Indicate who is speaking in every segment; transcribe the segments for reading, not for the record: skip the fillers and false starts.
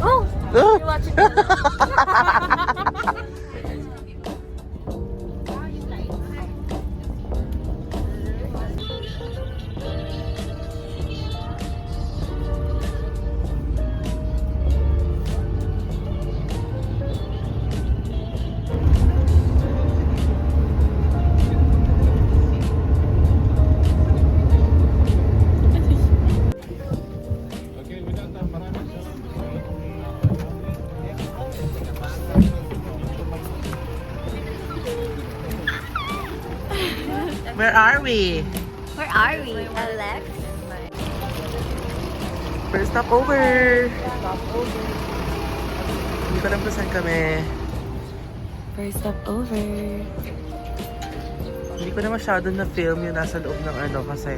Speaker 1: Oh! You watching this?
Speaker 2: Where are we?
Speaker 1: Where are we, Alex?
Speaker 2: First stop over. Hindi ko alam kung saan kami.
Speaker 1: First stop over.
Speaker 2: Hindi ko na masyado na-film yung nasa loob ng ano kasi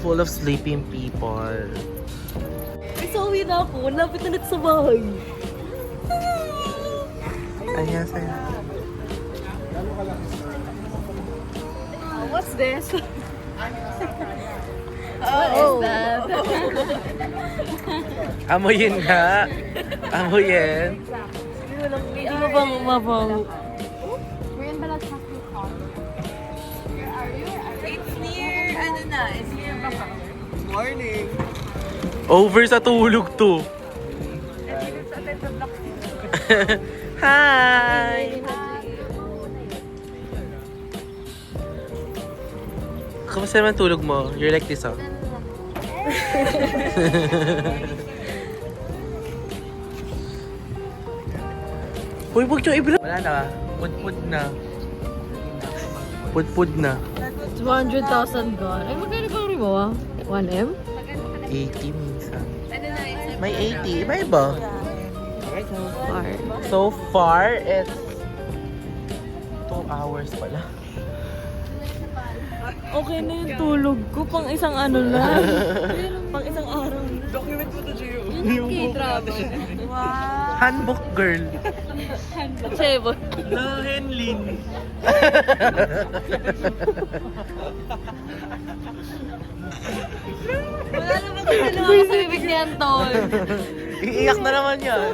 Speaker 2: full of sleeping people.
Speaker 1: Ay, so uwi na ako. Lapit na sa bahay.
Speaker 2: Ayan, saya.
Speaker 1: What's this? What is that?
Speaker 2: Amoyin nga. Amoyin.
Speaker 1: Hindi mo bang mabango?
Speaker 3: We're in Balagtas Car. Where are you?
Speaker 1: It's near, ano na, it's near Bapa.
Speaker 2: Morning. Over sa tulog to. Hi! Kamusta naman tulog mo? You're like this, oh. Uy, huwag nyo i-vlog. Wala na. Pud-pud na. Pud-pud na.
Speaker 1: 200,000 gone. Ay, magkano ba rin mo, 1M?
Speaker 2: 80 minsan. May 80. Iba-iba.
Speaker 1: So far.
Speaker 2: So far, it's 2 hours pala.
Speaker 1: Okay na yung tulog ko. Pang isang ano lang. Pang isang araw na.
Speaker 2: Document mo to, Gio.
Speaker 1: Yung K-drama. Wow.
Speaker 2: Handbook girl.
Speaker 1: Sebo.
Speaker 2: La Henlin.
Speaker 1: Wala naman kasi naman sa bibig ni Anton.
Speaker 2: Iiyak na naman yan.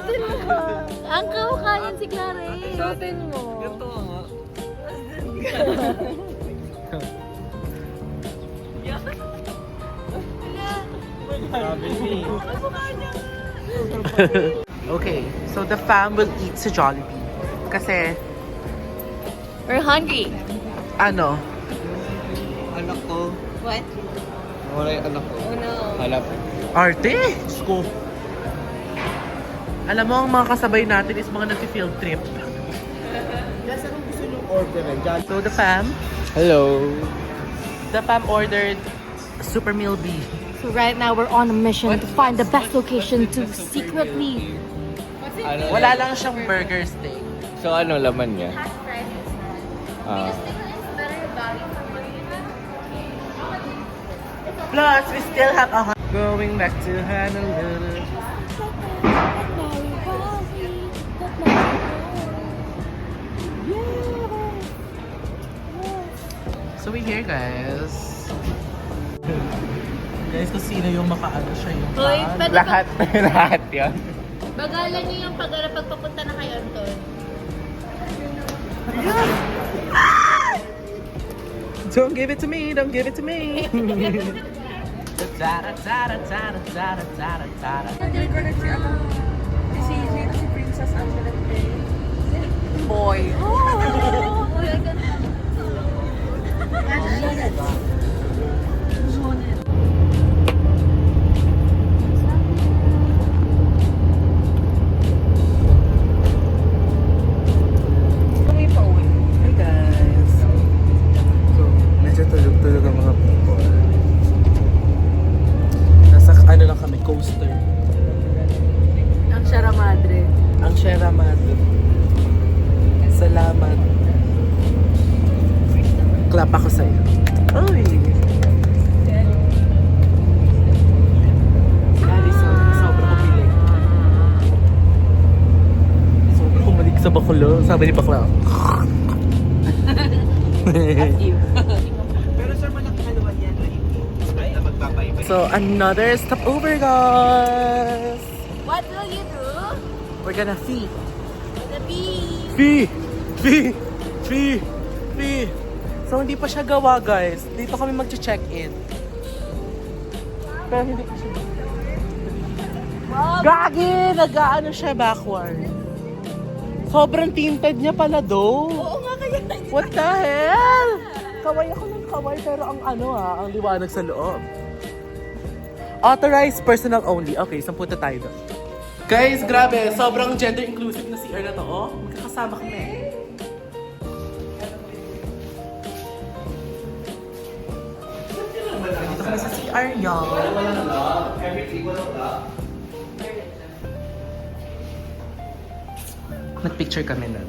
Speaker 1: Ang kahukayan si Clare. Suotin mo.
Speaker 2: Ganito nga. Okay, so the fam will eat sa Jollibee. Kasi,
Speaker 1: We're hungry.
Speaker 2: ano,
Speaker 4: Anak ko.
Speaker 1: What?
Speaker 4: Wala yung anak ko.
Speaker 1: Oh no.
Speaker 4: Halap.
Speaker 2: arte! Diyos ko. Alam mo, ang mga kasabay natin is mga nag-field trip.
Speaker 4: Yes, anong gusto nyo orderin?
Speaker 2: So the fam ordered Super Meal B.
Speaker 1: So right now we're on a mission to find the best location to secretly.
Speaker 4: Ano?
Speaker 2: Wala lang siyang burger steak.
Speaker 4: So, ano laman niya?
Speaker 2: Plus, we still have a going back to Honolulu. So we here, guys. Guys, kung sino yung makaano siya yung
Speaker 1: Hoy,
Speaker 2: fan.
Speaker 1: pwede
Speaker 4: Lahat. Lahat yan.
Speaker 1: Bagalan niyo yung pagpapunta na kay Anton.
Speaker 2: Don't give it to me, don't give it to me.
Speaker 1: Boy.
Speaker 2: Hey guys. So, medyo tulog-tulog ang mga people. Nasa ano lang kami, coaster.
Speaker 1: Ang Sierra Madre.
Speaker 2: Ang Sierra Madre. Salamat. Clap ako sa'yo. Uy! Sobrang kumilig. Sobrang kumilig sa bakulo. Sabi ni bakla.
Speaker 4: Pero sir, malaki naman yan. Na magbabayad.
Speaker 2: So
Speaker 5: So, another stopover, guys!
Speaker 1: What will you do?
Speaker 5: We're gonna fee.
Speaker 1: The bee.
Speaker 5: Fee! So, hindi pa siya gawa, guys. Dito kami mag-check-in. Pero hindi pa siya. Gagi! Nag-ano siya backward. Sobrang tinted niya pala do.
Speaker 1: Oo nga kaya.
Speaker 5: What the hell? Kaway ako ng kaway pero ang ang liwanag sa loob. Authorized personal only. Okay, so punta tayo doon. Guys, grabe. Sobrang gender inclusive na CR na to. Oh, magkakasama kami. Dito kami sa CR, y'all. Nag-picture kami nun.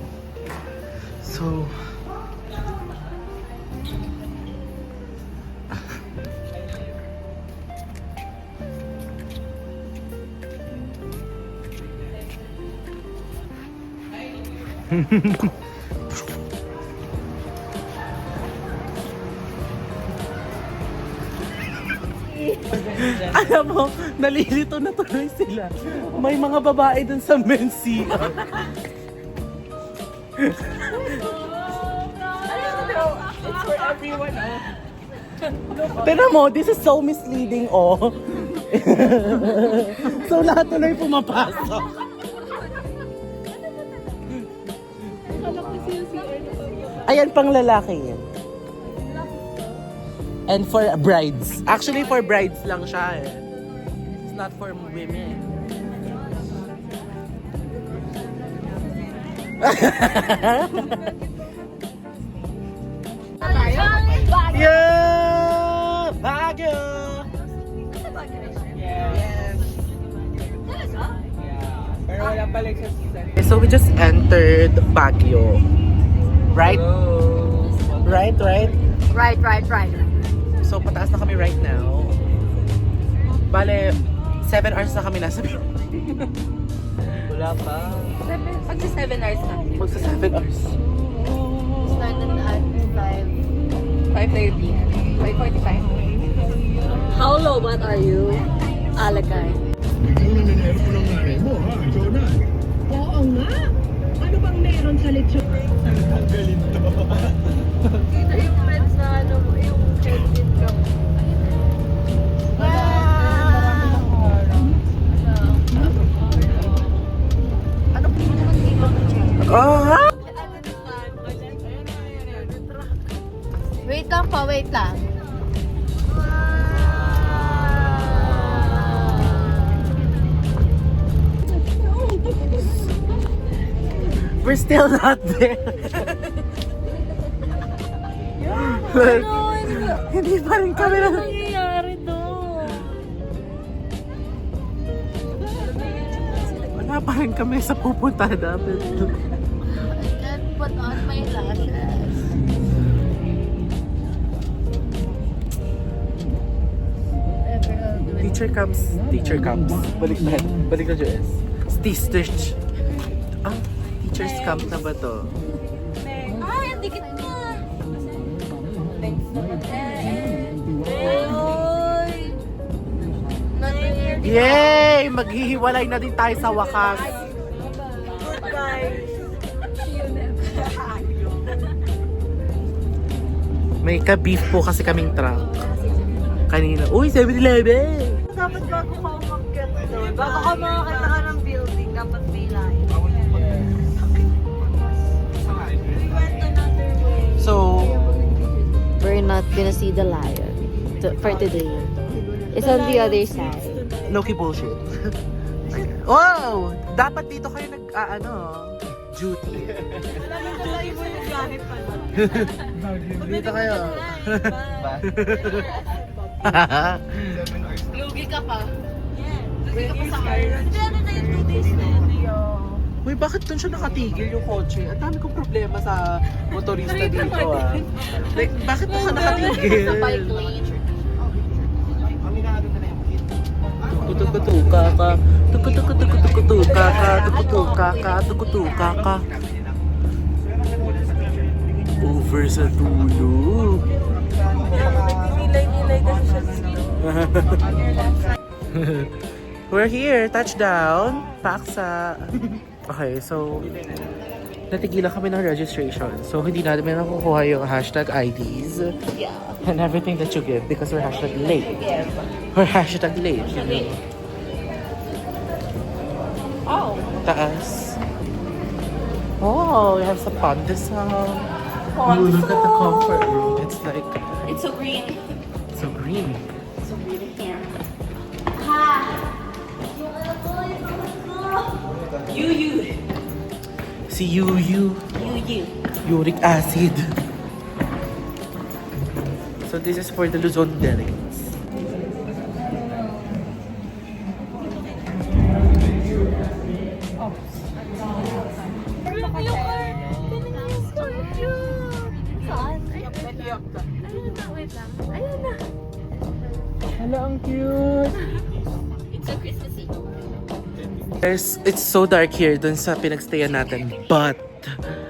Speaker 5: So, alam mo, nalilito na tuloy sila. May mga babae dun sa men's CR.
Speaker 1: It's for everyone, oh.
Speaker 5: Tignan mo, this is so misleading, oh. So, lahat tuloy pumapasok. Ayan pang lalaki yun. And for brides. Actually, for brides lang siya eh. It's not for women. Yeah! Baguio!
Speaker 4: Yes. Pero wala pa like sa season.
Speaker 5: So we just entered Baguio. Right?
Speaker 4: Hello.
Speaker 5: Right?
Speaker 1: Right.
Speaker 5: So pataas na kami right now. Bale, 7 hours na kami nasa
Speaker 4: Wala pa.
Speaker 1: Pagsa 7 hours na.
Speaker 5: Magsa 7 hours.
Speaker 1: Started at 5:30. 5:45. How low what are you? Alakay.
Speaker 6: Oo nga. Ano bang meron sa lechon?
Speaker 4: Ang galing to.
Speaker 1: Kita yung meds na ano, yung Kelvin cup.
Speaker 5: Oh!
Speaker 3: Wait lang po, wait lang.
Speaker 5: We're still not there. Like, hindi pa rin kami na...
Speaker 1: nangyayari doon?
Speaker 5: Wala pa rin kami sa pupunta namin.
Speaker 3: I can't put on my lashes.
Speaker 5: Teacher comes. Balik na Joes. Teachers. Ah, teachers camp na ba to?
Speaker 1: Ay, ang dikit na.
Speaker 5: Yay! Maghihiwalay na din tayo sa wakas.
Speaker 1: Goodbye.
Speaker 5: May ka-beef po kasi kaming truck. Kanina. Uy, 7-Eleven!
Speaker 1: Dapat bago ka umakyat doon. Bago ka makakita ka ng building, dapat may line. We went another way.
Speaker 5: So,
Speaker 3: We're not gonna see the lion for today. It's on the other side.
Speaker 5: Loki bullshit. Wow! Dapat dito kayo duty.
Speaker 1: Alam mo tayo mo yung gahe pala.
Speaker 5: Dito kayo.
Speaker 3: Lugi ka pa.
Speaker 1: Lugi ka pa sa Iron. Hindi, ano na yung 2 days na yun.
Speaker 5: Uy, bakit doon siya nakatigil yung kotse? Ang dami kong problema sa motorista dito ah. Like, bakit doon ka nakatigil?
Speaker 3: Sa bike lane.
Speaker 5: Tukutukutuka ka. Tukutukutukutuka ka. Tukutuka ka. Tukutuka ka. Over sa tulog.
Speaker 1: Nilay-nilay kasi siya sa
Speaker 5: We're here, touchdown, Paksa. Okay, so natigilan kami ng registration. So hindi namin nakukuha yung hashtag IDs and everything that you give because we're hashtag late. We're hashtag late. You know?
Speaker 3: Oh.
Speaker 5: Taas. Oh, we have some pandesal. Ooh, look at the comfort room. It's like,
Speaker 3: It's so green.
Speaker 5: so green.
Speaker 3: So green here. You.
Speaker 5: Si Yuyu.
Speaker 3: You.
Speaker 5: Uric acid. So this is for the Luzon delegates.
Speaker 4: Hala, ang cute.
Speaker 3: It's so Christmassy.
Speaker 5: It's so dark here dun sa pinagstayan natin. But,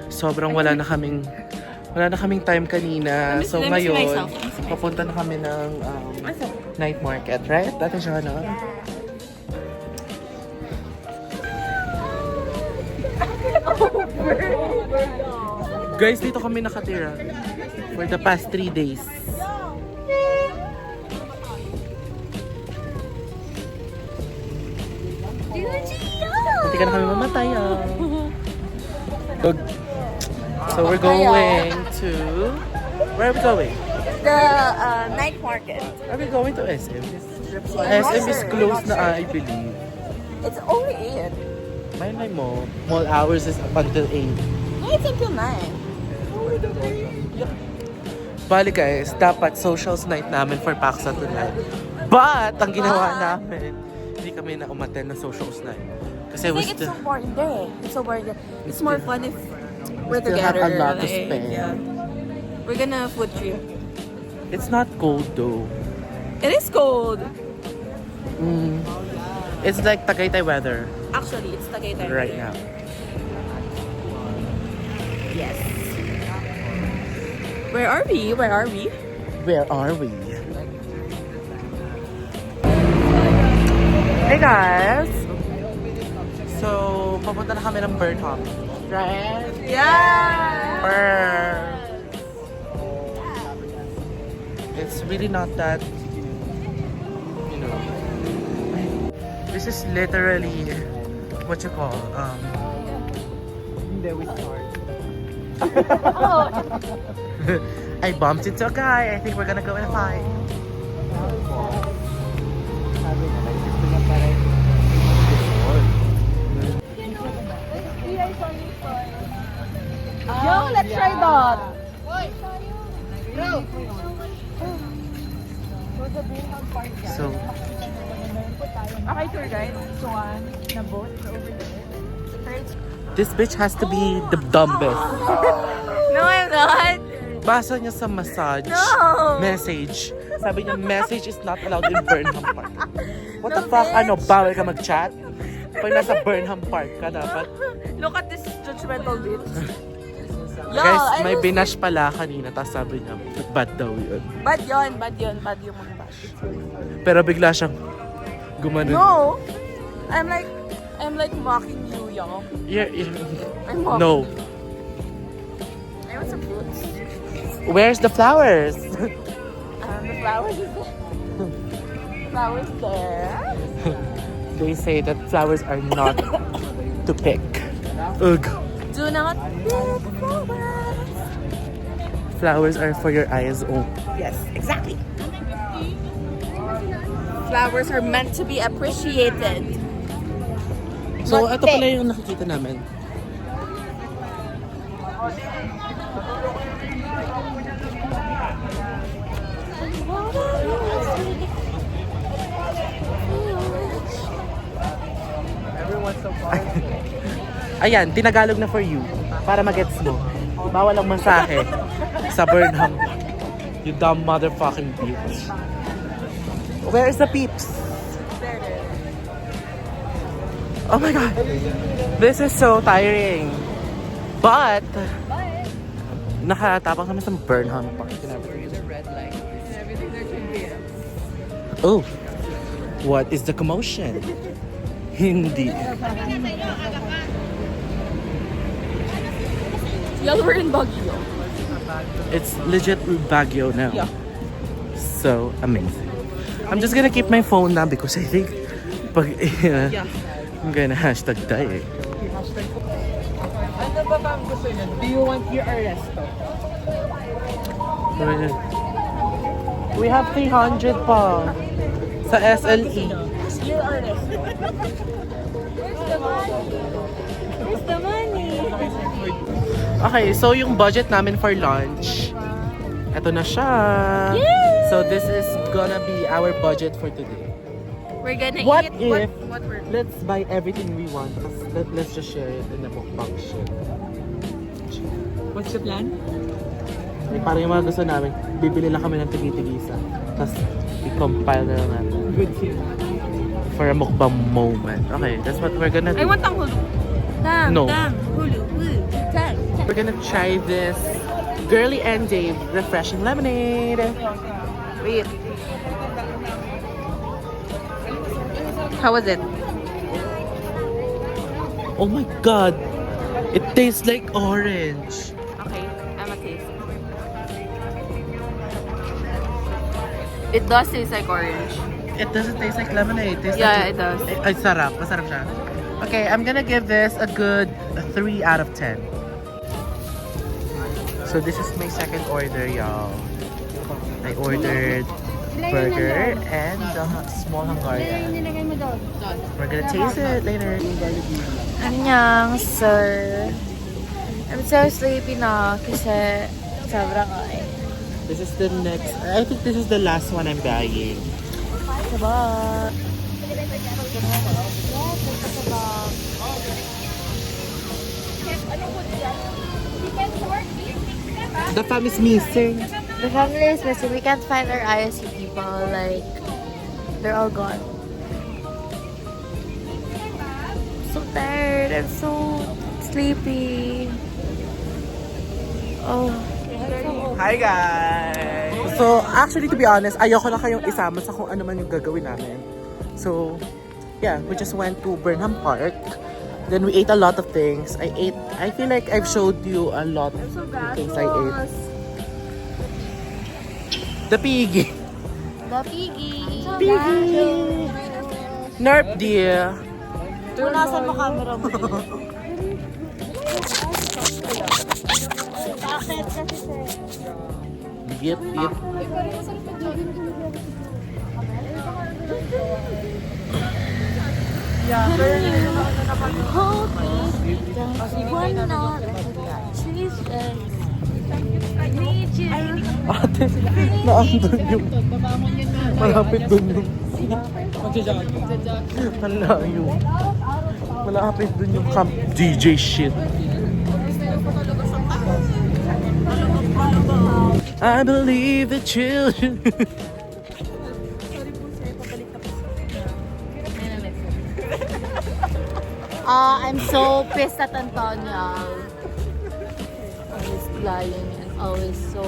Speaker 5: sobrang wala na kaming time kanina. So
Speaker 3: let me see
Speaker 5: ngayon,
Speaker 3: myself.
Speaker 5: papunta na kami ng night market, right? Dati siya na. Guys, dito kami nakatira for the past 3 days. Hindi ka na kami mamatay, So we're going to... Where are we going?
Speaker 1: The night market.
Speaker 5: Are we going to SM? SM is closed na, I believe.
Speaker 1: It's only 8.
Speaker 5: May mo, mall hours is up until 8.
Speaker 1: No, it's until 9.
Speaker 5: Bali guys, dapat socials night namin for Paksa tonight. But, ang ginawa namin, hindi kami na umattend ng socials night. Kasi
Speaker 1: I think it's so boring there. It's so boring there. It's more fun if we're
Speaker 5: still have
Speaker 1: together.
Speaker 5: a lot to
Speaker 1: like,
Speaker 5: spend.
Speaker 1: yeah. We're gonna food trip.
Speaker 5: It's not cold though.
Speaker 1: It is cold.
Speaker 5: It's like Tagaytay weather
Speaker 1: Actually, it's Tagaytay
Speaker 5: right
Speaker 1: weather.
Speaker 5: now.
Speaker 1: Yes. Where are we?
Speaker 5: Where are we? Hey guys! So, papunta na kami ng Burnham. Right?
Speaker 1: Yeah.
Speaker 5: Burn! It's really not that, you know. This is literally what you call,
Speaker 4: Hindi, we start.
Speaker 5: I bumped into a guy. I think we're gonna go in a fight.
Speaker 4: Sabi na, like, gusto na parang
Speaker 1: Yo, let's try that.
Speaker 5: So,
Speaker 1: Okay, tour guide. So, na boat over there.
Speaker 5: this bitch has to be the dumbest.
Speaker 1: No, I'm not.
Speaker 5: Basa niya sa massage
Speaker 1: No.
Speaker 5: message. Sabi niya, message is not allowed in Burnham Park. What the fuck? Ano, bawal ka mag-chat? Pag nasa Burnham Park ka, dapat.
Speaker 1: Look at this judgmental bitch. Yo,
Speaker 5: Guys,
Speaker 1: I
Speaker 5: may
Speaker 1: was-
Speaker 5: binash pala kanina, tapos sabi niya, bad daw yun.
Speaker 1: Bad yun, bad yun. Bad yung mag-bash.
Speaker 5: Pero bigla siyang gumanon.
Speaker 1: No. I'm like mocking you, yo. I'm mocking
Speaker 5: No.
Speaker 1: you. I want some fruits.
Speaker 5: Where's the flowers?
Speaker 1: The flowers is there. Flowers there.
Speaker 5: They say that flowers are not to pick. Ugh.
Speaker 1: Do not pick flowers.
Speaker 5: Flowers are for your eyes only.
Speaker 1: Yes, exactly. Flowers are meant to be appreciated.
Speaker 5: So,
Speaker 1: Not
Speaker 5: ito pala
Speaker 1: picked.
Speaker 5: yung nakikita namin.
Speaker 4: everyone's so far.
Speaker 5: Ayan, tinagalog na for you. Para magets mo. Bawal ang masahe sa Burnham. You dumb motherfucking bitch. Where is the peeps? Oh my god. This is so tiring. But, nakatapang kami sa Burnham Park and everything.
Speaker 4: Red light. Everything there should be.
Speaker 5: Oh, what is the commotion? Hindi.
Speaker 1: Y'all were in Baguio.
Speaker 5: It's legit Baguio now.
Speaker 1: Yeah.
Speaker 5: So amazing. I'm just gonna keep my phone now because I think pag,
Speaker 1: Yeah.
Speaker 5: I'm gonna hashtag die.
Speaker 4: Ano ba bang gusto niyo? Do you want your arresto?
Speaker 5: We have 300 pa sa SLE.
Speaker 4: Your arresto.
Speaker 3: Where's the money?
Speaker 5: Okay, so yung budget namin for lunch, eto na siya. So this is gonna be our budget for today.
Speaker 1: We're gonna
Speaker 5: What
Speaker 1: eat
Speaker 5: if
Speaker 1: what we're
Speaker 5: let's buy everything we want? Let's just share it in the mukbang shit.
Speaker 4: What's the plan?
Speaker 5: Parang yung mga gusto namin, bibili lang kami ng tigi-tigisa. Tapos i-compile na lang natin
Speaker 4: Good thing.
Speaker 5: for a mukbang moment. Okay, that's what we're gonna do.
Speaker 1: I want tanghulu. Tang,
Speaker 5: No.
Speaker 1: tang, hulu, hulu, tang.
Speaker 5: We're gonna try this Girly and Dave refreshing lemonade.
Speaker 1: Wait. How was it?
Speaker 5: Oh my god! It tastes like orange.
Speaker 1: Okay, I'm a taste. It does taste like orange.
Speaker 5: It doesn't taste like lemonade. It tastes
Speaker 1: Yeah,
Speaker 5: like
Speaker 1: it does.
Speaker 5: Ay, sarap. Masarap siya. Okay, I'm gonna give this a good 3 out of 10. So this is my second order, y'all. I ordered burger and the small Hungarian. We're gonna taste it later.
Speaker 3: Annyeong, sir. I'm so sleepy na kasi sobrang kain.
Speaker 5: This is the next. I think this is the last one I'm buying.
Speaker 3: Sabah.
Speaker 5: The fam is missing.
Speaker 3: The family is missing. We can't find our ISU people. Like, they're all gone. So tired. I'm so sleepy. Oh.
Speaker 5: Hi guys! So actually to be honest, ayoko na kayong isama sa kung ano man yung gagawin namin. So yeah, we just went to Burnham Park. Then we ate a lot of things. I feel like I've showed you a lot of things I ate. The piggy.
Speaker 3: The piggy.
Speaker 5: Piggy. Nerp dear.
Speaker 3: Punasan mo camera mo. Bakit kasi sir?
Speaker 5: Yep, yep.
Speaker 3: Hold me one night. Jesus. I need you.
Speaker 5: Ate, naandun yung... Malapit dun yung... Ang layo. Malapit dun yung camp DJ shit. I believe the children...
Speaker 3: I'm so pissed at Antonia. Always lying and always so...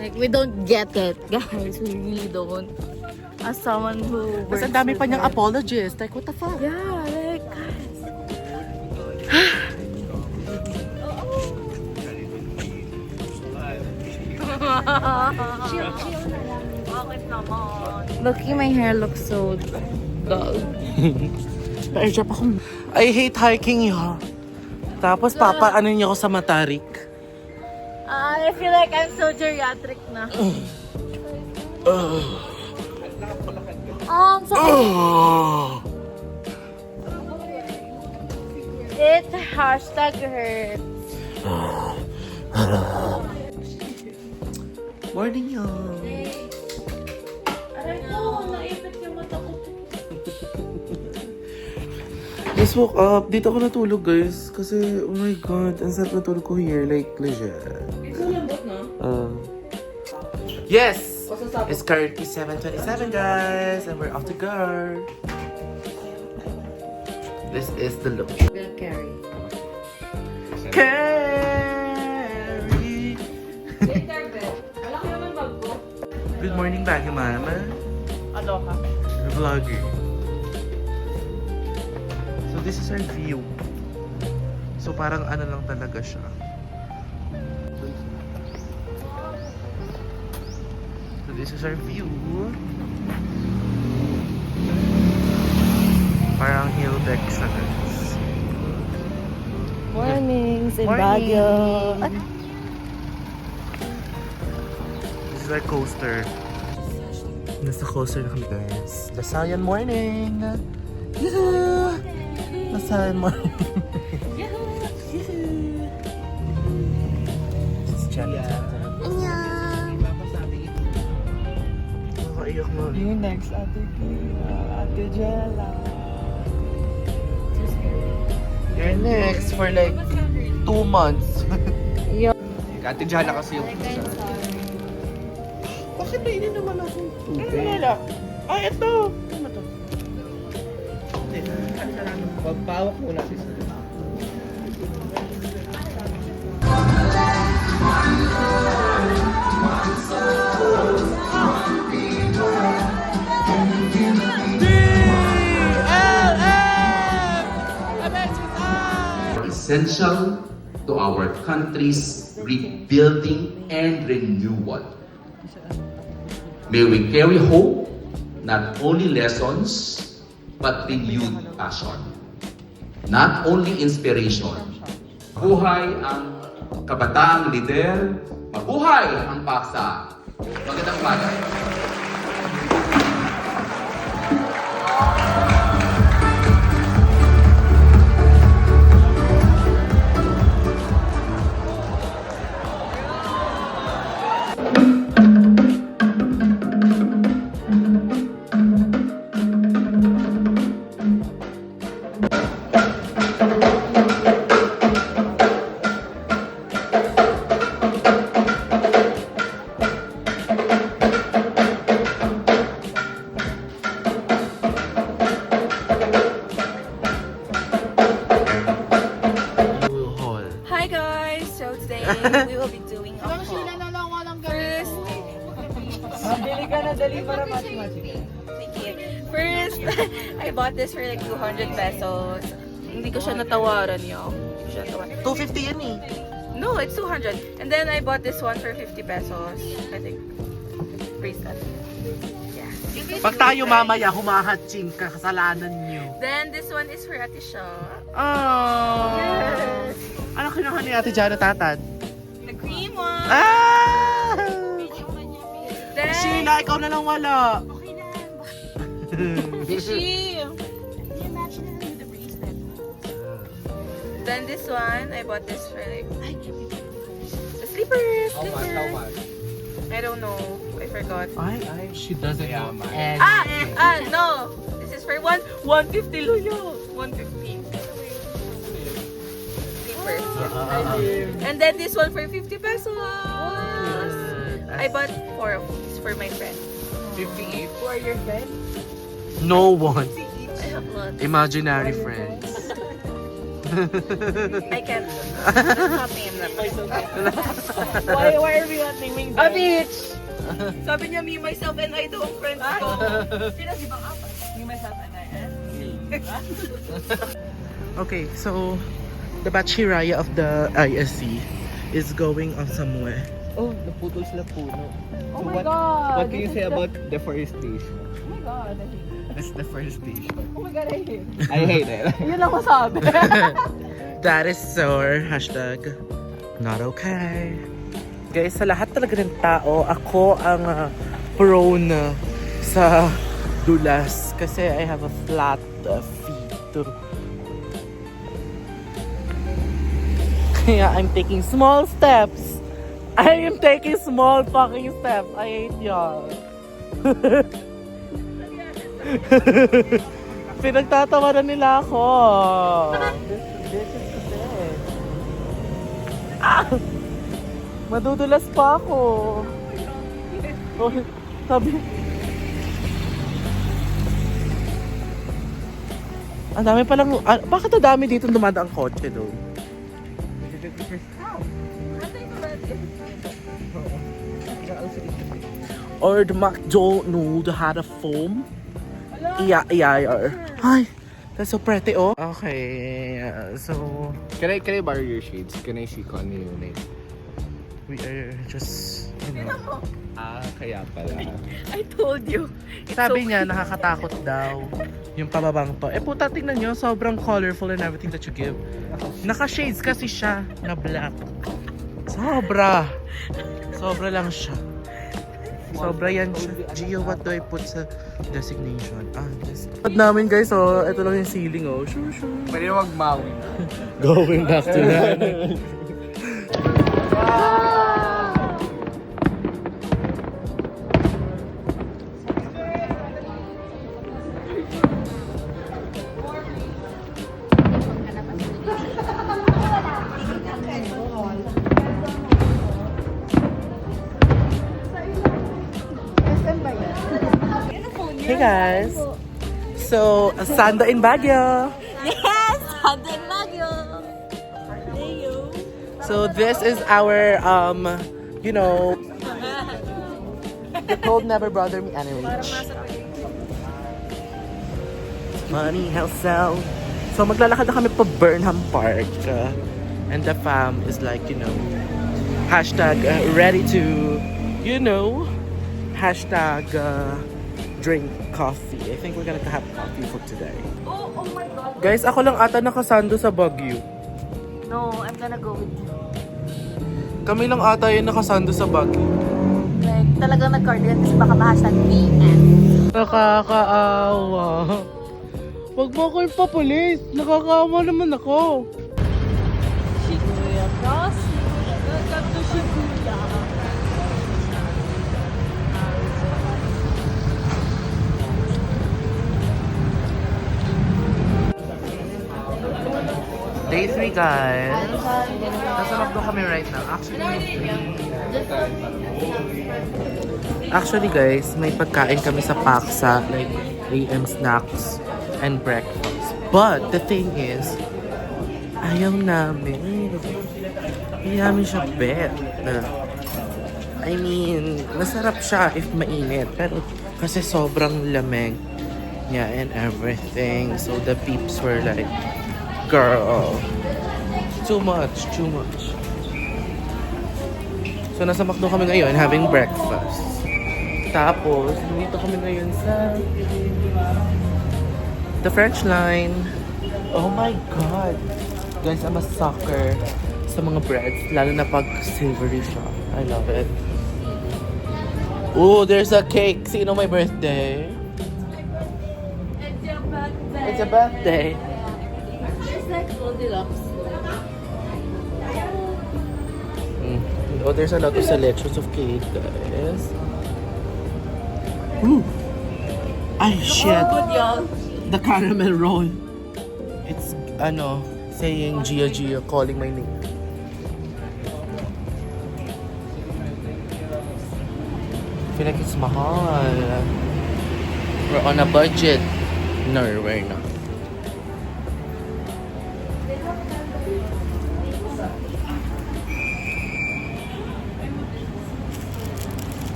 Speaker 3: Like, we don't get it, guys. We really don't. As someone who
Speaker 5: Mas
Speaker 3: works
Speaker 5: ang dami pa
Speaker 3: with
Speaker 5: niyang
Speaker 3: her.
Speaker 5: apologies. Like, what the fuck?
Speaker 3: Yeah, like, guys. Look, my hair looks so dull.
Speaker 5: Pero pa akong... I hate hiking yun. Tapos ano niyo ako sa Matarik.
Speaker 3: I feel like I'm so geriatric na. So it hashtag hurts.
Speaker 5: Morning y'all.
Speaker 3: Aray ko, naipit yung mata ko.
Speaker 5: Just woke up. Dito ako natulog guys. Kasi oh my god, ang sarap natulog ko here. Like legit.
Speaker 1: It's lambot na.
Speaker 5: Yes! It's currently 7:27, guys, and we're off to go. This is the look.
Speaker 3: Carry.
Speaker 5: Carrie! Good morning, Baguio Mama.
Speaker 4: Aloha.
Speaker 5: Vlogger. So this is our view. So parang ano lang talaga siya. So this is our view. Parang hill deck siya, guys.
Speaker 3: Mornings in
Speaker 5: Morning.
Speaker 3: Baguio.
Speaker 5: This is our coaster. Nasa coaster na kami, guys. Lasayan morning! Yahoo! Lasayan morning! Yahoo! This is Jelly.
Speaker 3: Annyeong!
Speaker 5: Nakaiyak mo.
Speaker 4: You next, Ate Kia, Ate Jella.
Speaker 5: You're next for like 2 months.
Speaker 3: Yo.
Speaker 2: Ate Jana kasi yung pusa.
Speaker 5: Bakit na naman akong tubig? Ano Ay, ito! Ano to?
Speaker 2: Pagpawak muna si Sir.
Speaker 7: Essential to our country's rebuilding and renewal. May we carry hope, not only lessons, but renewed passion. Not only inspiration. Mabuhay ang kabataang lider, mabuhay ang paksa. Magandang umaga.
Speaker 5: Hall.
Speaker 1: Hi guys! So today we will be doing a haul. First,
Speaker 4: Mabili ka na, dali para mati-mati.
Speaker 1: thank you. First, I bought this for like 200 pesos. Hindi ko siya natawaran yo. Hindi ko siya natawaran.
Speaker 5: 250 yan eh.
Speaker 1: No, it's 200. And then I bought this one for 50 pesos. I think. Bracelet. Yeah.
Speaker 5: Pag tayo mamaya humahatching, kasalanan nyo.
Speaker 1: Then this one is for Ate Shaw.
Speaker 5: Oh!
Speaker 1: Yes.
Speaker 5: Ano kinuha ni Ate Jana Tatad?
Speaker 1: The green one.
Speaker 5: Ah!
Speaker 1: Then,
Speaker 5: Sheila, ikaw na lang wala.
Speaker 1: Fishy. Then this one, I bought this for like the slippers. I don't know. I forgot.
Speaker 5: She doesn't know.
Speaker 1: No. This is for 150 Luyo. 150. Slippers. And then this one for 50 pesos. I bought 4 of these for my friend.
Speaker 4: 58 for your friend?
Speaker 5: No one.
Speaker 1: I have lots.
Speaker 5: Imaginary friends.
Speaker 1: I can't. Let's not name them.
Speaker 4: Why are we not naming them?
Speaker 1: A bitch! Sabi niya, me, myself, and I daw ang friends ko.
Speaker 4: Sino si Bang Apat? You, myself, and I,
Speaker 5: Okay, so the Bachiraya of the ISC is going on somewhere.
Speaker 2: Oh, naputol sila puno.
Speaker 4: Oh my God!
Speaker 2: What can you say about deforestation?
Speaker 4: Oh my God, I hate it.
Speaker 2: That's deforestation.
Speaker 4: Oh my God, I hate it.
Speaker 2: I hate it.
Speaker 4: Yun lang masabi.
Speaker 5: That is so hashtag not okay. Guys, sa lahat talaga ng tao, ako ang prone sa dulas kasi I have a flat feet. Kaya I'm taking small steps. I am taking small fucking steps. I hate y'all. Pinagtatawanan nila ako. Bitches kasi. Madudulas pa ako. Sabi. Ang dami palang, bakit ang dami dito dumadaang kotse doon? Or the McDonald had a foam? Yeah. Hi, that's so pretty, oh. Okay, so
Speaker 2: Can I borrow your shades? Can I see kung ano yung name?
Speaker 5: we are just, you know.
Speaker 2: Kaya pala.
Speaker 1: I told you.
Speaker 5: Sabi niya, nakakatakot daw yung pababang to. Eh puta, tingnan nyo, sobrang colorful and everything that you give. Naka-shades kasi siya na black. Sobra lang siya. Sobra yan siya. Gio, what do I put sa designation? This. At namin guys, oh, ito lang yung ceiling, oh. Sure.
Speaker 2: Pwede na magmawi.
Speaker 5: Going back to that. Hey guys! So, Sando in Baguio!
Speaker 3: Yes! Sando in Baguio!
Speaker 5: So this is our, you know, the cold never bothered me anyway. Money, health cell. So maglalakad na kami pa Burnham Park. And the fam is like, you know, hashtag ready to, you know, hashtag drink coffee. I think we're gonna have coffee for today.
Speaker 3: Oh my God.
Speaker 5: Guys, ako lang ata nakasando sa Baguio.
Speaker 3: No, I'm gonna go with you.
Speaker 5: Kami lang ata yung nakasando sa Baguio.
Speaker 3: Like, talagang nag-cardigan kasi baka ma-hashtag BN.
Speaker 5: Nakakaawa. Wag mo ako ipapulis. Nakakaawa naman ako.
Speaker 3: Shibuya Crossing. Welcome to Shibuya.
Speaker 5: Day 3 guys. Nasa McDo kami right now. Actually guys, may pagkain kami sa Paksa. Like AM snacks and breakfast. But the thing is, ayaw namin. Hindi namin siya bet. I mean, masarap siya if mainit. Pero kasi sobrang lamig niya and everything. So the peeps were like, girl, too much. So nasa McDo kami ngayon having breakfast. Tapos, dito kami ngayon sa the French line. Oh my God! Guys, I'm a sucker sa mga breads. Lalo na pag savory siya. I love it. Oh, there's a cake. Sino may birthday?
Speaker 3: It's your birthday.
Speaker 5: It's a birthday.
Speaker 3: It's like Goldilocks.
Speaker 5: Oh, there's a lot of selections of cake, guys. Ooh! Ay, shit! The caramel roll. It's, saying Gia, calling my name. I feel like it's mahal. We're on a budget. No, we're not.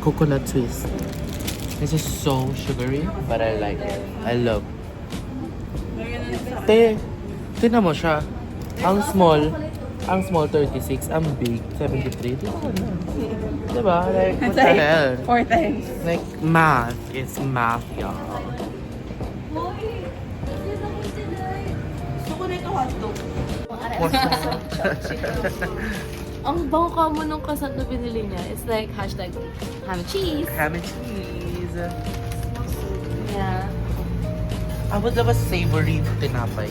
Speaker 5: Coconut twist. This is so sugary, but I like it. I love. Tingnan mo siya. Ang small 36, ang big 73. Diba? Like, what the hell?
Speaker 1: 4 times.
Speaker 5: Like, math is math, y'all.
Speaker 3: Ang bangka mo nung kasat na binili niya. It's like hashtag ham and cheese.
Speaker 5: Ham and cheese.
Speaker 3: Yeah.
Speaker 5: I would love a savory tinapay.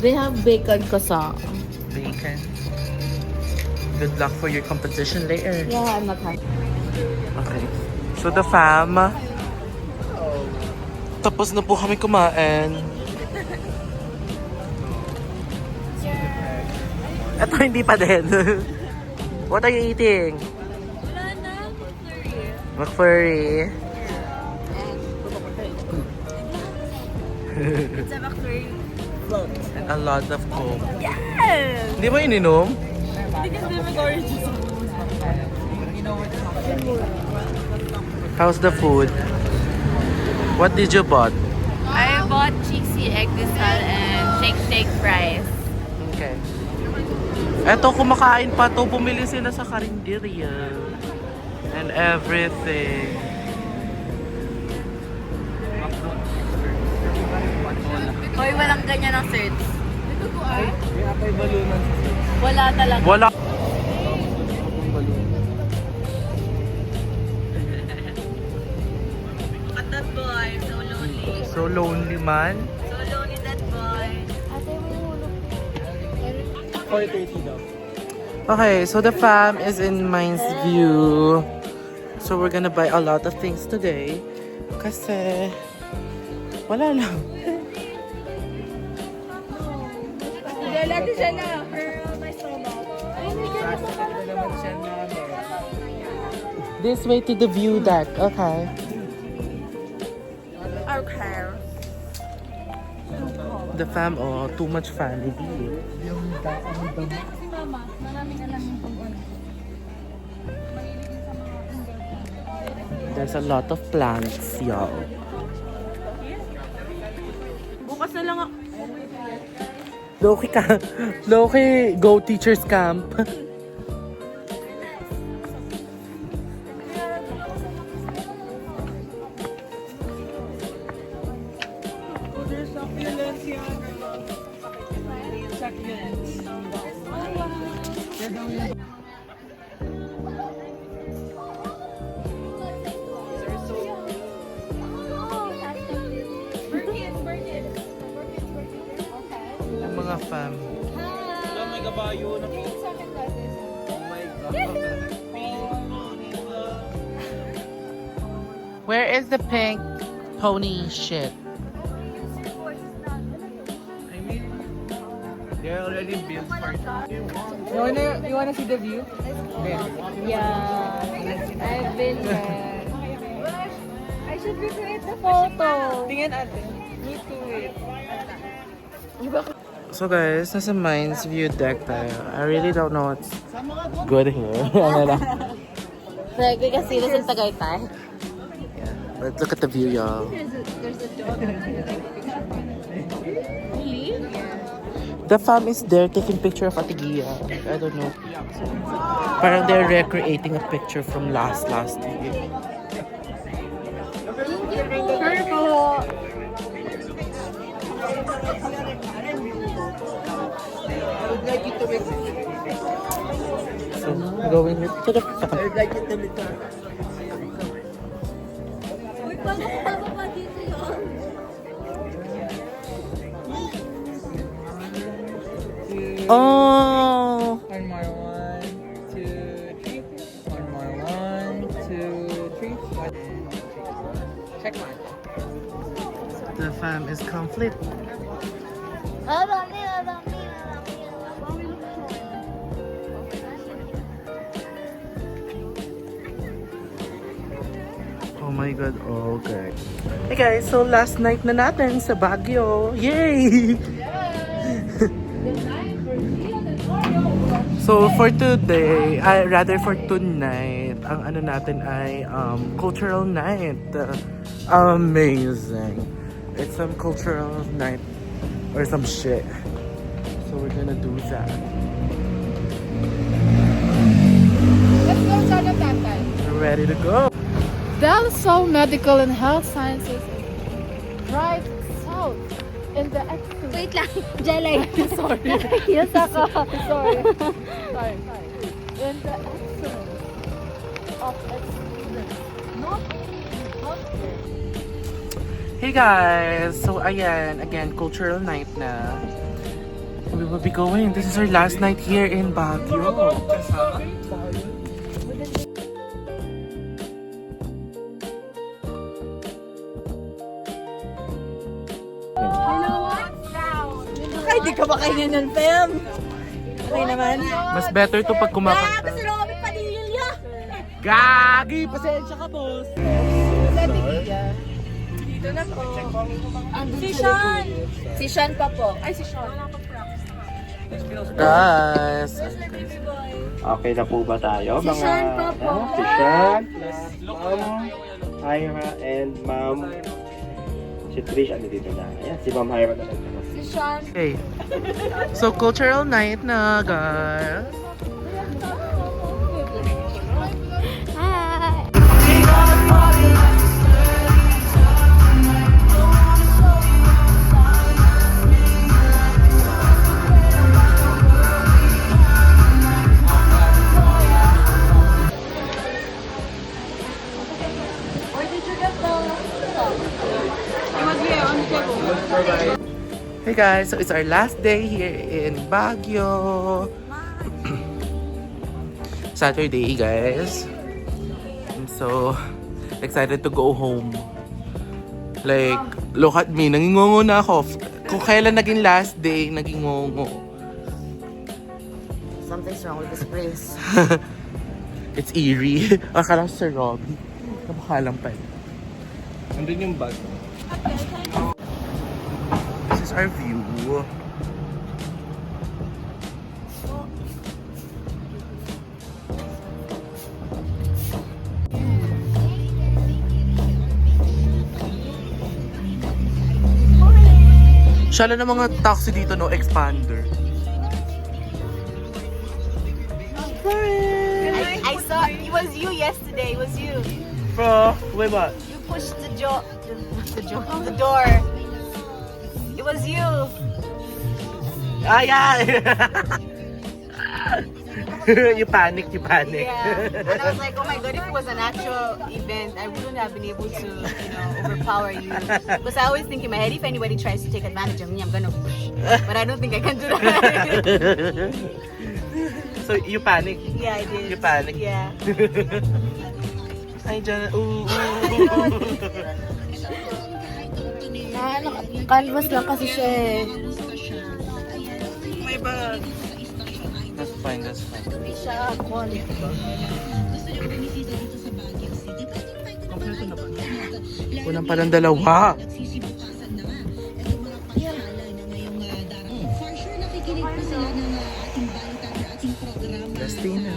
Speaker 3: They have bacon kasa.
Speaker 5: Bacon. Good luck for your competition later.
Speaker 3: Yeah, I'm not happy.
Speaker 5: Okay. So the fam. Tapos na po kami kumain. Ito hindi pa din. What are you eating?
Speaker 3: Wala na.
Speaker 5: McFlurry.
Speaker 1: It's a McFlurry.
Speaker 5: And a lot of Coke.
Speaker 1: Yes!
Speaker 5: Hindi mo ininom?
Speaker 1: Because they make orange juice.
Speaker 5: How's the food? What did you bought?
Speaker 1: I bought cheesy egg distal and shake fries.
Speaker 5: Okay. Eto, kumakain pa to. Bumili sila sa karinderya. And everything.
Speaker 1: Hoy, walang ganyan ang search.
Speaker 2: May apay balunan.
Speaker 1: Wala talaga.
Speaker 5: Wala.
Speaker 1: Look at that boy, so lonely.
Speaker 5: So lonely man.
Speaker 1: So lonely that boy.
Speaker 2: 4:30 daw.
Speaker 5: Okay, so the fam is in Mines View. So we're gonna buy a lot of things today. Kasi wala lang.
Speaker 1: Lagi siya na.
Speaker 5: This way to the view deck. Okay.
Speaker 1: Okay.
Speaker 5: The fam, oh, too much family. There's a lot of plants, y'all.
Speaker 1: Bukas na lang ako.
Speaker 5: Loki ka. Loki, go teachers camp.
Speaker 4: There's succulents yan. Succulents.
Speaker 5: Yung mga fam.
Speaker 2: May kabayo na po. Oh my God.
Speaker 5: Where is the pink pony shit?
Speaker 2: I mean, they're already built for it.
Speaker 4: You wanna see the view?
Speaker 3: Yeah, I've been there. I should recreate the photo.
Speaker 4: Tingin ate. Me too eh.
Speaker 5: So guys, nasa Mines View deck tayo. I really don't know what's good here. Ano lang.
Speaker 3: Like, kasi nasa Tagaytay.
Speaker 5: Yeah. But look at the view, y'all.
Speaker 3: There's a dog. Really?
Speaker 5: The fam is there taking picture of Ate Gia. I don't know. Parang they're recreating a picture from last year.
Speaker 3: Purple.
Speaker 4: I would like you to make
Speaker 5: So, going to the fam.
Speaker 4: I would like you to make
Speaker 5: Oh!
Speaker 4: One more, 1, 2, 3. One more, 1, 2, 3. Check mark.
Speaker 5: The fam is complete. Oh my God, okay. Hey guys, so last night na natin sa Baguio. Yay! So for today, rather for tonight, ang ano natin ay cultural night. Amazing. It's some cultural night or some shit. So we're gonna do that.
Speaker 6: Let's go sa Tatay.
Speaker 5: We're ready to go.
Speaker 6: Del Sol Medical and Health Sciences right south in the excellence.
Speaker 3: Wait lang. Jelay.
Speaker 6: Sorry.
Speaker 3: Yes ako.
Speaker 6: Sorry. In the excellence of excellence. Not healthcare.
Speaker 5: Hey guys! So ayan, again, cultural night na. We will be going. This is our last night here in Baguio.
Speaker 1: Ay, di ka ba kainin nun, Pem? Okay naman.
Speaker 5: Mas better to pag kumakain.
Speaker 1: Gusto lang kami panilya.
Speaker 5: Gagi! Pasensya ka, boss!
Speaker 1: Dito na po. Si Sean! Si Sean pa po. Ay, si Sean.
Speaker 5: Guys!
Speaker 8: Okay na po ba tayo?
Speaker 1: Si Sean pa po.
Speaker 8: Si Sean, Ma'am Hyra, and Ma'am si Trish, ano dito na? Ayan, si Ma'am Hyra na nagtapos.
Speaker 1: Si Sean.
Speaker 5: Okay. So, cultural night na, guys.
Speaker 3: Hi!
Speaker 5: Hey guys, so it's our last day here in Baguio. Saturday, guys. I'm so excited to go home. Like, look at me, nangingongo na ako. Kung kailan naging last day, nangingongo.
Speaker 3: Something's wrong with this place.
Speaker 5: It's eerie. Akala ko si Robby. Napakalang pa.
Speaker 2: Andun yung bag.
Speaker 5: This is our view. Shala ng mga taxi dito, no? Expander.
Speaker 3: I saw it was you yesterday. It was you.
Speaker 5: Bro, wait, what?
Speaker 3: You pushed the door. The door. It was you.
Speaker 5: Ah, yeah! you panic.
Speaker 3: Yeah. And I was like, oh my god, if it was an actual event, I wouldn't have been able to, overpower you. Because I always think in my head, if anybody tries to take advantage of me, I'm gonna push. But I don't think I can do that.
Speaker 5: So, you panic?
Speaker 3: Yeah, I did.
Speaker 5: You panic?
Speaker 3: Yeah.
Speaker 5: Ay, dyan. Ooh.
Speaker 3: Canvas lang kasi siya eh.
Speaker 5: May bag. That's fine.
Speaker 3: Hindi siya quality.
Speaker 5: Kompleto na ba? Walang palang dalawa. Plastina.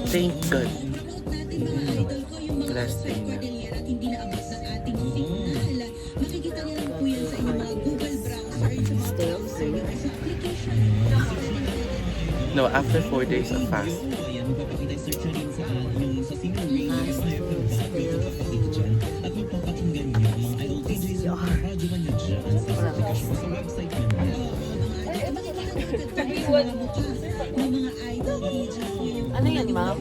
Speaker 5: Thank God. Plastina. No, after 4 days of fast.
Speaker 3: Ano yan, ma'am?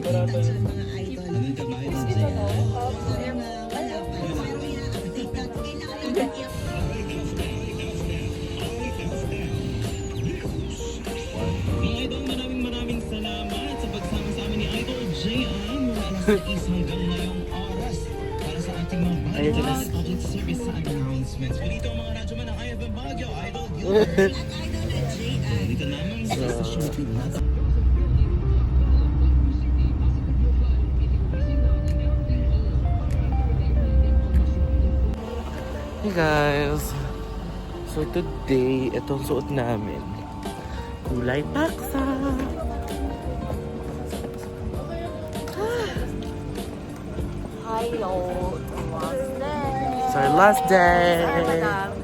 Speaker 9: Maraming salamat sa pagsama sa amin ni Idol JM mula alas 6 hanggang ngayong oras para sa ating mga balikan, public service announcements. Dito ang mga radyo man ng IFM Baguio, Idol Gilbert at Idol JM. Dito naman sa station natin.
Speaker 5: Hey guys! So today, itong suot namin. Kulay paksa!
Speaker 3: Hello.
Speaker 5: It's our last day!
Speaker 3: Madam.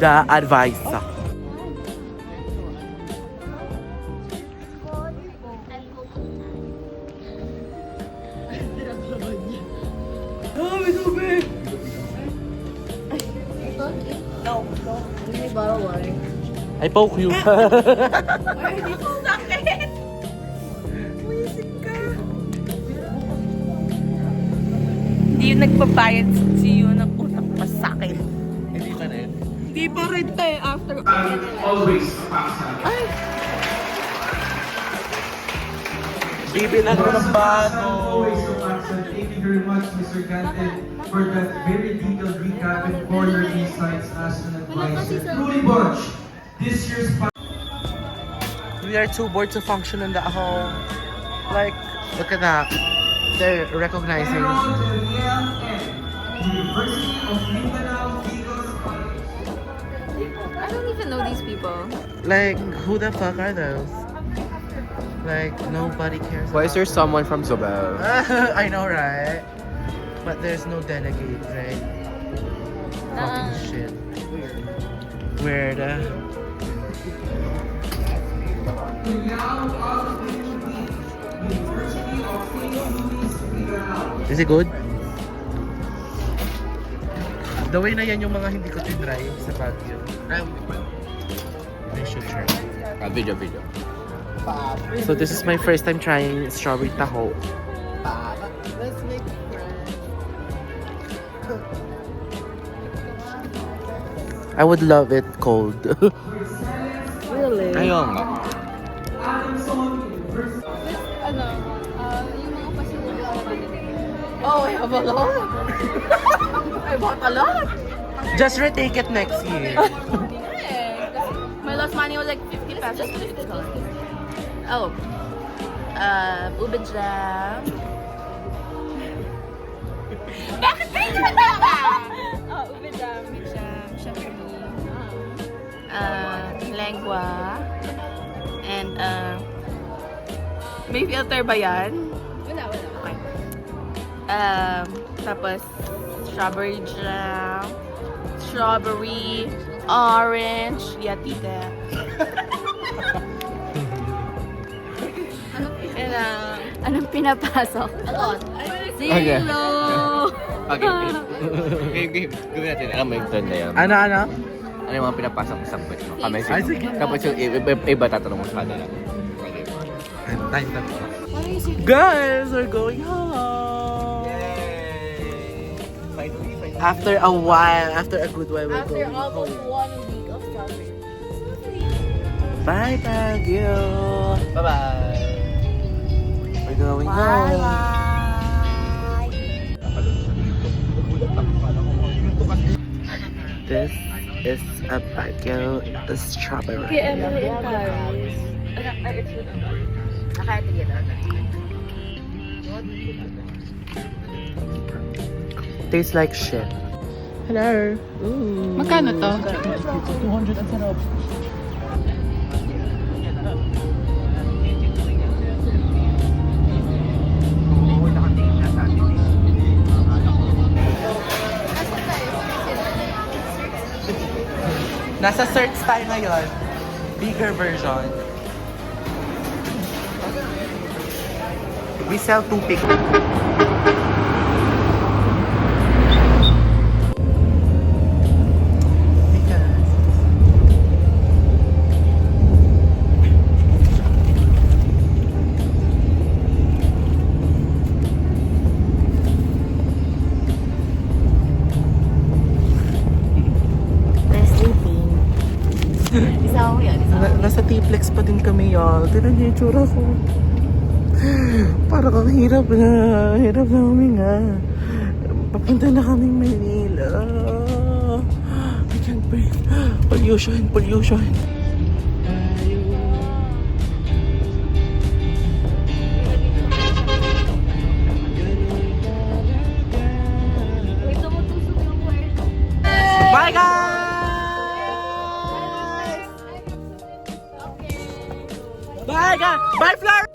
Speaker 5: The advisor. I poke you.
Speaker 1: Hindi yung nagbabayad si Yu ng utang pa sa akin.
Speaker 5: Hindi pa rin.
Speaker 1: Hindi pa rin tayo after.
Speaker 7: Always
Speaker 5: Bibilan ko ng bago.
Speaker 2: Always so excellent. Thank you very much, Mr. Gante, for that very detailed recap and for your insights as an advisor. Truly, Bunch, this year's
Speaker 5: We are too bored to function in the home. Like, look at that. They're recognizing.
Speaker 2: Meron Daniel N. University of Mindanao, Vigos College.
Speaker 3: I don't even know these people.
Speaker 5: Like, who the fuck are those? Like, nobody cares.
Speaker 4: Why is there
Speaker 5: about
Speaker 4: someone from Zobel?
Speaker 5: them. I know, right? But there's no delegate, right? Fucking shit. Weird. Is it good? The way na yan yung mga hindi ko tinry sa Baguio. I should try.
Speaker 4: Video.
Speaker 5: So this is my first time trying strawberry taho.
Speaker 4: Let's make
Speaker 5: I would love it cold.
Speaker 6: Really?
Speaker 4: Ayun nga.
Speaker 6: Yung mga facility na
Speaker 1: Oh, I have a lot. I bought a lot.
Speaker 5: Just retake it next year.
Speaker 1: My last money was like 50 pesos. Oh. Ube jam. Bakit kayo nagtatawa? Oh, ube jam, shampoo, lengua, and may filter ba yan?
Speaker 6: Wala.
Speaker 1: Okay. Tapos strawberry jam, strawberry, orange, yatita. And
Speaker 3: Anong pinapasok?
Speaker 1: a lot.
Speaker 4: Okay.
Speaker 1: Zero.
Speaker 4: Okay. Game. Gawin natin. Alam mo yung turn na yan.
Speaker 5: Ano?
Speaker 4: Ano yung mga pinapasok mo sa puwet mo? Kamay
Speaker 5: Ay, sige.
Speaker 4: Tapos yung iba tatanong mo sa kanila. Okay.
Speaker 5: Guys, we're going home. After a while, after a good while, we're going home.
Speaker 6: 1 week of traveling.
Speaker 5: Bye, Baguio.
Speaker 4: Bye-bye.
Speaker 5: We're going home. This is a Baguio strawberry.
Speaker 6: Emily in Paris.
Speaker 5: Tastes like shit. Hello. Ooh.
Speaker 6: Magkano to?
Speaker 5: 200 ang sarap. Nasa search tayo ngayon. Bigger version. We sell 2 pick. Nasa T-Flex pa din kami, y'all. Tignan niyo yung tsura ko. Parang ang hirap na huminga. Papunta na kaming Manila. I can't breathe. Pollution. Bye, guys! Bye, guys! Bye, Flora!